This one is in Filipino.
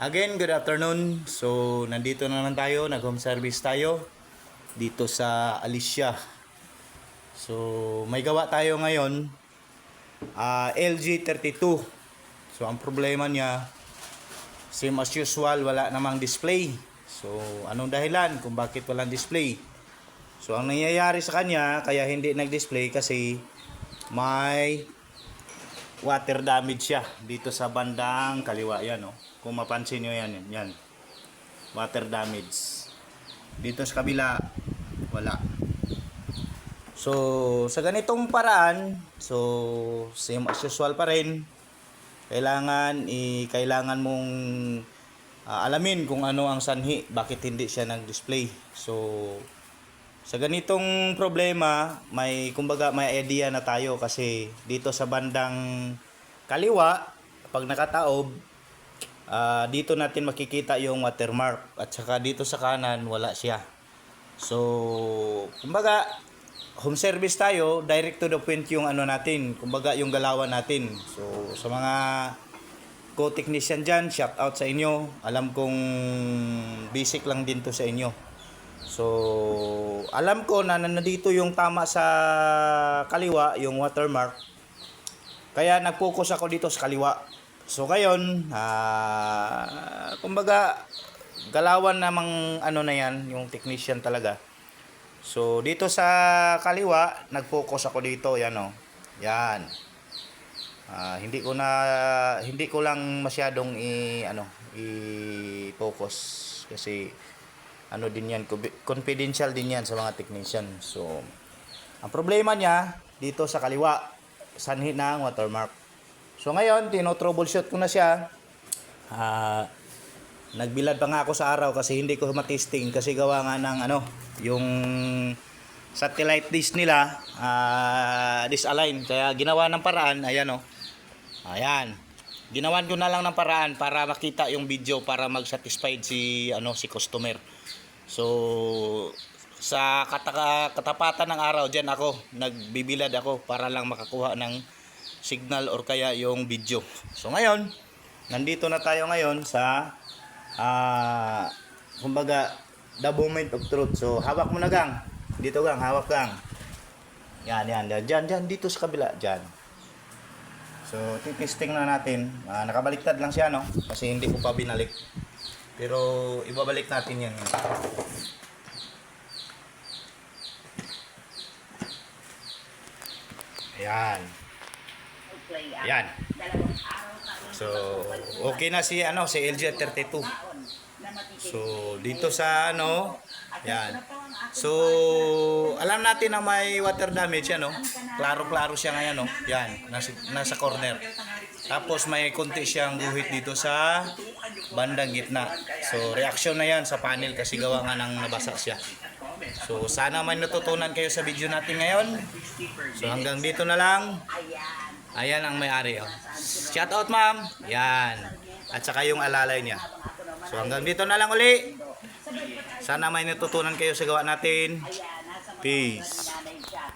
Again, good afternoon. So, nandito na naman tayo, nag-home service tayo dito sa Alicia. So, may gawa tayo ngayon, LG32. So, ang problema niya, same as usual, wala namang display. So, anong dahilan kung bakit walang display? So, ang nangyayari sa kanya, kaya hindi nag-display kasi may water damage siya dito sa bandang kaliwa. Yan, oh. Kung mapansin nyo yan, yan. Water damage. Dito sa kabila, wala. So, sa ganitong paraan, so, same as usual pa rin. Kailangan mong alamin kung ano ang sanhi, bakit hindi siya nag-display. So, sa ganitong problema, may idea na tayo kasi dito sa bandang kaliwa, pag nakataob, dito natin makikita yung watermark at saka dito sa kanan wala siya. So, kumbaga home service tayo, direct to the point yung ano natin, kumbaga yung galawan natin. So, sa mga co-technician dyan, shout out sa inyo. Alam kong basic lang din to sa inyo. So, alam ko na nandito yung tama sa kaliwa, yung watermark. Kaya nag-focus ako dito sa kaliwa. So, ngayon, kumbaga, galawan namang ano na yan, yung technician talaga. So, dito sa kaliwa, nag-focus ako dito, yan o. Yan. Hindi ko lang masyadong i-focus kasi ano din yan, confidential din yan sa mga technician. So, ang problema niya dito sa kaliwa, sanhi ng watermark. So, ngayon, tino-troubleshoot ko na siya. Nagbilad pa nga ako sa araw kasi hindi ko matesting kasi gawa nga ng yung satellite dish nila disalign. Kaya ginawa ng paraan, ayan o. Ayan. Ginawan ko na lang ng paraan para makita yung video para mag-satisfied si customer. So, sa katapatan ng araw diyan ako, nagbibilad ako para lang makakuha ng signal or kaya yung video. So, ngayon, nandito na tayo ngayon sa kumbaga the moment of truth. So, hawak mo na, gang. Dito, gang, hawak, gang. Yan. Diyan, dito sa kabila, diyan. So, testing na natin. Nakabaliktad lang siya, no? Kasi hindi ko pa binalik. Pero, ibabalik natin yan. Ayan. Ayan. So, okay na si LG32. So, dito sa yan. So, alam natin na may water damage yan, no? Klaro-klaro siya ngayon, no? Yan, nasa corner. Tapos may konti siyang guhit dito sa bandang gitna. So, reaction na yan sa panel kasi gawa nga nang nabasa siya. So, sana may natutunan kayo sa video natin ngayon. So, hanggang dito na lang. Ayan ang may-ari. Oh. Shout out, ma'am. Yan. At saka yung alalay niya. So, hanggang dito na lang uli. Sana may natutunan kayo sa gawa natin. Peace.